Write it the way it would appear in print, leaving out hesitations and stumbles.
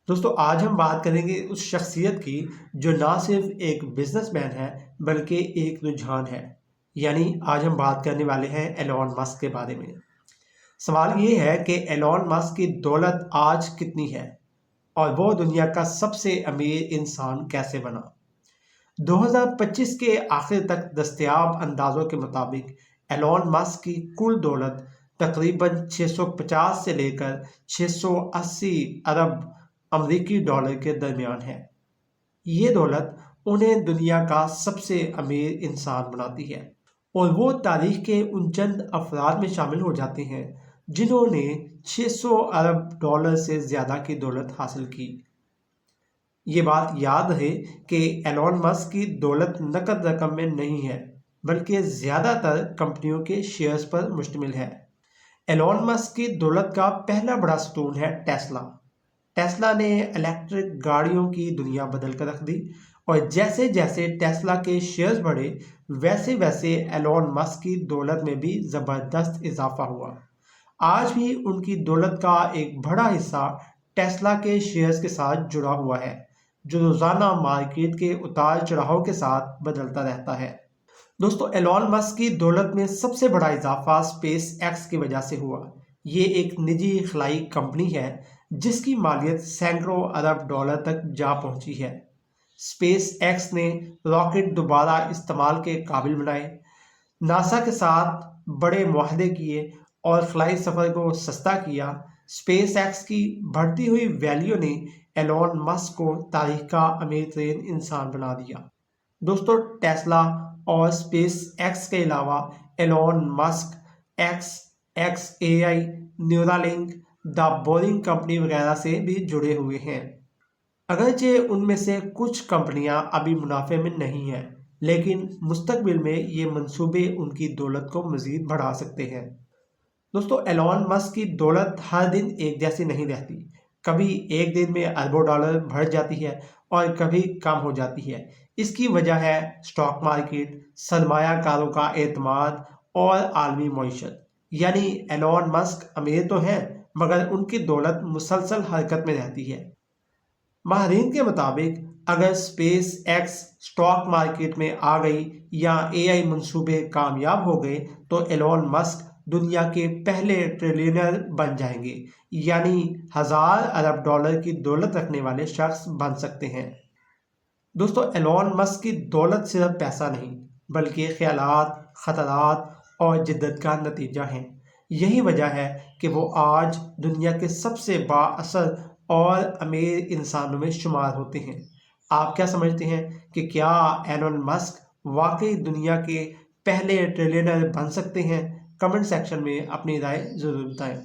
دوستو آج ہم بات کریں گے اس شخصیت کی جو نہ صرف ایک بزنس مین ہے بلکہ ایک رجحان ہے۔ یعنی آج ہم بات کرنے والے ہیں ایلون مسک کے بارے میں۔ سوال یہ ہے کہ ایلون مسک کی دولت آج کتنی ہے اور وہ دنیا کا سب سے امیر انسان کیسے بنا۔ 2025 کے آخر تک دستیاب اندازوں کے مطابق ایلون مسک کی کل دولت تقریباً 650 سے لے کر 680 ارب امریکی ڈالر کے درمیان ہے۔ یہ دولت انہیں دنیا کا سب سے امیر انسان بناتی ہے اور وہ تاریخ کے ان چند افراد میں شامل ہو جاتے ہیں جنہوں نے 600 ارب ڈالر سے زیادہ کی دولت حاصل کی۔ یہ بات یاد رہے کہ ایلون مسک کی دولت نقد رقم میں نہیں ہے بلکہ زیادہ تر کمپنیوں کے شیئرز پر مشتمل ہے۔ ایلون مسک کی دولت کا پہلا بڑا ستون ہے ٹیسلا۔ ٹیسلا نے الیکٹرک گاڑیوں کی دنیا بدل کر رکھ دی اور جیسے جیسے ٹیسلا کے شیئرز بڑھے ویسے ویسے ایلون مسک کی دولت میں بھی زبردست اضافہ ہوا۔ آج بھی ان کی دولت کا ایک بڑا حصہ ٹیسلا کے شیئرز کے ساتھ جڑا ہوا ہے جو روزانہ مارکیٹ کے اتار چڑھاؤ کے ساتھ بدلتا رہتا ہے۔ دوستو ایلون مسک کی دولت میں سب سے بڑا اضافہ اسپیس ایکس کی وجہ سے ہوا۔ یہ ایک نجی خلائی کمپنی ہے جس کی مالیت سینکڑوں ارب ڈالر تک جا پہنچی ہے۔ اسپیس ایکس نے راکٹ دوبارہ استعمال کے قابل بنائے، ناسا کے ساتھ بڑے معاہدے کیے اور خلائی سفر کو سستا کیا۔ اسپیس ایکس کی بڑھتی ہوئی ویلیو نے ایلون مسک کو تاریخ کا امیر ترین انسان بنا دیا۔ دوستو ٹیسلا اور اسپیس ایکس کے علاوہ ایلون مسک ایکس اے آئی، نیورالنک، دا بورنگ کمپنی وغیرہ سے بھی جڑے ہوئے ہیں۔ اگرچہ ان میں سے کچھ کمپنیاں ابھی منافع میں نہیں ہیں لیکن مستقبل میں یہ منصوبے ان کی دولت کو مزید بڑھا سکتے ہیں۔ دوستو ایلون مسک کی دولت ہر دن ایک جیسی نہیں رہتی۔ کبھی ایک دن میں اربوں ڈالر بڑھ جاتی ہے اور کبھی کم ہو جاتی ہے۔ اس کی وجہ ہے اسٹاک مارکیٹ، سرمایہ کاروں کا اعتماد اور عالمی معیشت۔ یعنی ایلون مسک امیر تو ہیں مگر ان کی دولت مسلسل حرکت میں رہتی ہے۔ ماہرین کے مطابق اگر اسپیس ایکس اسٹاک مارکیٹ میں آ گئی یا اے آئی منصوبے کامیاب ہو گئے تو ایلون مسک دنیا کے پہلے ٹریلینر بن جائیں گے، یعنی 1000 ارب ڈالر کی دولت رکھنے والے شخص بن سکتے ہیں۔ دوستو ایلون مسک کی دولت صرف پیسہ نہیں بلکہ خیالات، خطرات اور جدت کا نتیجہ ہیں۔ یہی وجہ ہے کہ وہ آج دنیا کے سب سے با اثر اور امیر انسانوں میں شمار ہوتے ہیں۔ آپ کیا سمجھتے ہیں کہ کیا ایلون مسک واقعی دنیا کے پہلے ٹریلینر بن سکتے ہیں؟ کمنٹ سیکشن میں اپنی رائے ضرور بتائیں۔